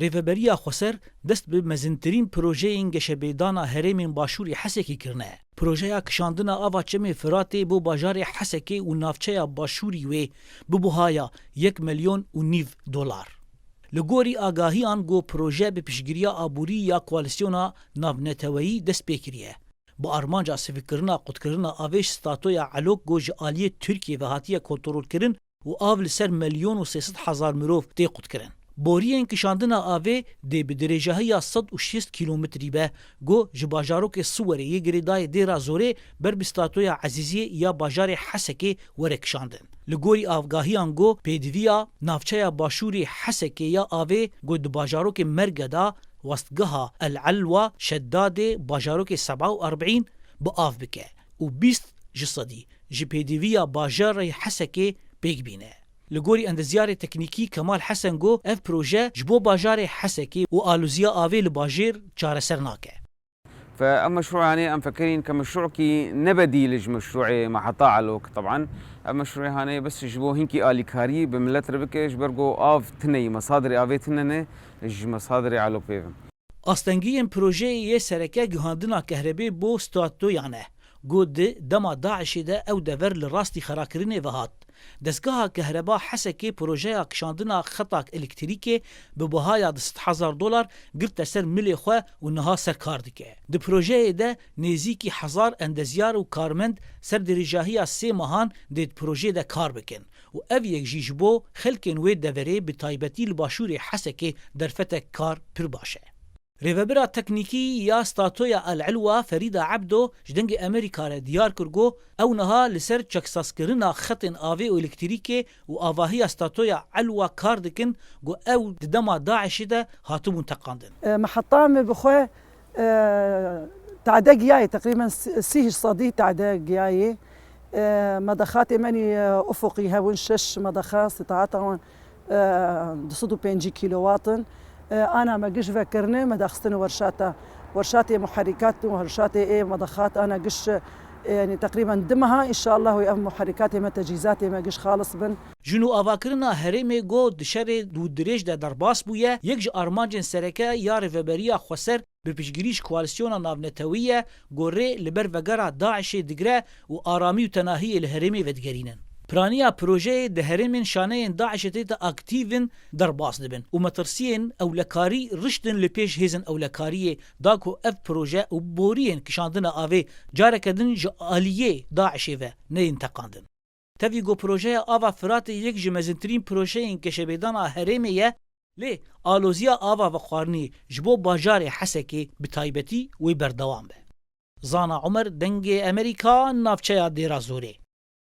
Rêveberiya Xweser dest bi mezintirîn projeyên geşebêdana herêmên Başûrê Hesekê kirine. Projeya kişandina ava çemê Firatê bo bajarê Hesekê û navçeya Başûrî wê bi buhaya $1,5 milyon. Li gorî agahiyan got proje bi piştgiriya aborî ya koalîsyona navneteweyî dest pê kiriye. Bi armanca sivîkirina qutkirina avê statoya Elok got ji aliyê Tirkiye ve hatiye kontrolkirin û av li ser $1,300,000 mirov tê qutkirin. Boriyên kişandina avê dê bi dirêjehiya 106 kîlometrî be got ji bajarokê Siwerê yê girêdayê Dêra Zorê ber bi statoya Ezîziyê ya bajarê Hesekê were kişandin. Li gorî avgahiyan got pêdiviya navçeya Başûrê Hesekê ya avê got di bajarokê Mergeda westgeha El Elwa Şeddadê bajarokê 47 bi av bike û 20 ji sedî ji pêdiviya bajarê Hesekê pêk bîne. Li gorî endezyarê teknîkî Kemal Hesen got ev proje ji bo bajarê Hesekê û alûziya avê li bajêr çareser nake. فالمشروع هاني أم فكرين كمشروع كي نبديل مشروع محطة علوك طبعا المشروع هاني بس جبو هنكي آلي كاري بملت ربكش برجو آف تني مصادر آفي تنني مصادر علوك بيفم. Astengiyên projeyê yê sereke gihandina kehrebê bo statoyane got di dema Daişê de ew dever li rastî xerakirinê ve hat. Destgeha Kehreba Hesekê projeya kişandina xetak elektrîkê bi buhaya $100,000 girte ser milê xwe û niha ser kar dike. Di projeyê de nêzîkî 1000 endezyar û karmend ser dirêjahiya 3 mehan dê di projeyê de kar bikin û ev yek jî ji bo xelkên wê deverê bi taybetî li Başûrê Hesekê derfetek kar pir baş e. Rêvebera teknîkî ya statoya El Elwa Ferîda Ebdo ji dengê Amerîka re diyar kir got ew niha li ser çeksazkirina xetên avê û elektrîkê û avahiya statoya Elwa kar dikin got ew di dema Daişê de hatibûn teqandin. محطة بخوي تعداء جياي تقريبا 6 صدي تعداء جياي مضخات ماني أفقي هون 6 مضخات استطاعتها دصدو 5 كيلووات. أنا ما قش فكرني ما دخستني ورشاتي محركات وورشاتي إيه مضخات أنا قش يعني تقريبا دمها إن شاء الله ويا محركاتي ما تجهيزاتي ما قش خالص بن. Jino avakirina herêmê got di şerê dû dirêj de derbas bûye yek ji armancên sereke ya Rêveberiya Xweser bi piştgirî ji koalîsyona navnetewî gorê li ber vegera Daişê digire û aramî û tenahiyê li herêmê vedigerînin. Piraniya projeyê di herêmên şaneyên Daişê tê de aktivin derbas dibin û metirsiyên ewlekarî riştin li pêş hêzin ewlekariyê da ku ev proje û boriyên kişandina avê careke din ji aliyê Daişê ve neyên teqandin. Tevî got projeya ava Firatê yek ji mezintirîn projeyên geşebêdana herêmê ye lê alûziya ava ve xwarinî ji bo bajarê Hesekê bi taybetî wê berdewam be. Zana Umer dengê Amerîka navçeya Dêra Zorê.